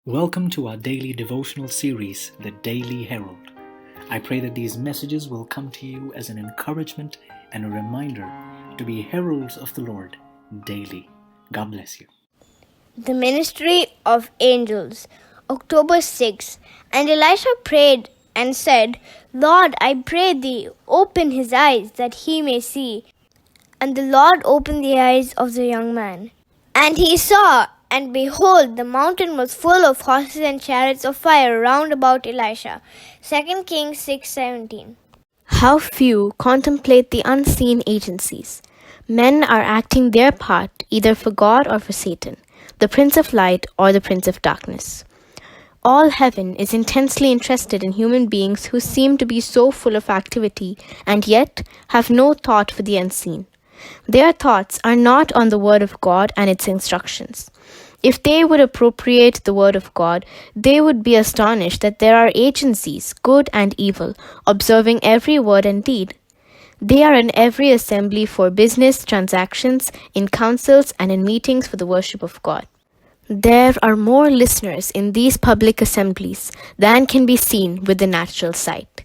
Welcome to our daily devotional series, The Daily Herald. I pray that these messages will come to you as an encouragement and a reminder to be heralds of the Lord daily. God bless you. The Ministry of Angels, October 6. And Elisha prayed and said, Lord, I pray thee, open his eyes, that he may see. And the Lord opened the eyes of the young man. And he saw, and behold, the mountain was full of horses and chariots of fire round about Elisha. 2 Kings 6:17. How few contemplate the unseen agencies. Men are acting their part either for God or for Satan, the Prince of Light or the Prince of Darkness. All heaven is intensely interested in human beings who seem to be so full of activity and yet have no thought for the unseen. Their thoughts are not on the Word of God and its instructions. If they would appropriate the Word of God, they would be astonished that there are agencies, good and evil, observing every word and deed. They are in every assembly for business transactions, in councils, and in meetings for the worship of God. There are more listeners in these public assemblies than can be seen with the natural sight,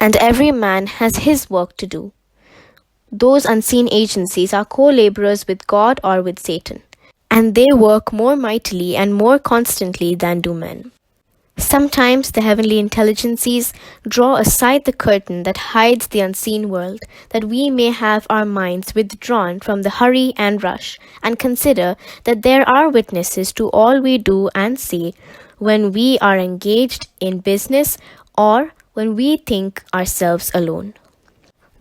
and every man has his work to do. Those unseen agencies are co-laborers with God or with Satan, and they work more mightily and more constantly than do men. Sometimes the heavenly intelligences draw aside the curtain that hides the unseen world, that we may have our minds withdrawn from the hurry and rush, and consider that there are witnesses to all we do and say when we are engaged in business or when we think ourselves alone.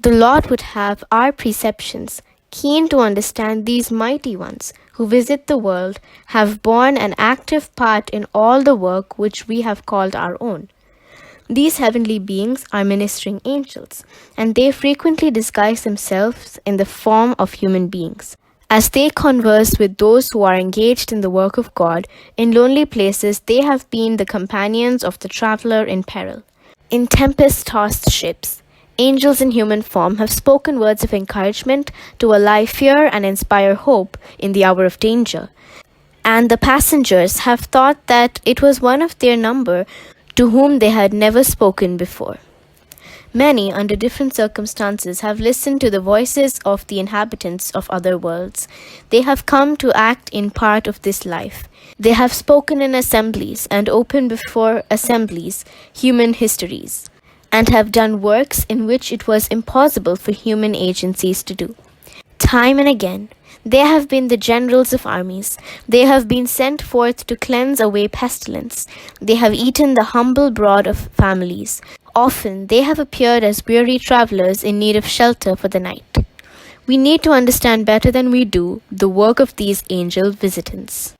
The Lord would have our perceptions keen to understand these mighty ones who visit the world, have borne an active part in all the work which we have called our own. These heavenly beings are ministering angels, and they frequently disguise themselves in the form of human beings. As they converse with those who are engaged in the work of God, in lonely places they have been the companions of the traveler in peril. In tempest-tossed ships, angels in human form have spoken words of encouragement to allay fear and inspire hope in the hour of danger. And the passengers have thought that it was one of their number to whom they had never spoken before. Many, under different circumstances, have listened to the voices of the inhabitants of other worlds. They have come to act in part of this life. They have spoken in assemblies and opened before assemblies human histories, and have done works in which it was impossible for human agencies to do. Time and again, they have been the generals of armies. They have been sent forth to cleanse away pestilence. They have eaten the humble bread of families. Often, they have appeared as weary travelers in need of shelter for the night. We need to understand better than we do the work of these angel visitants.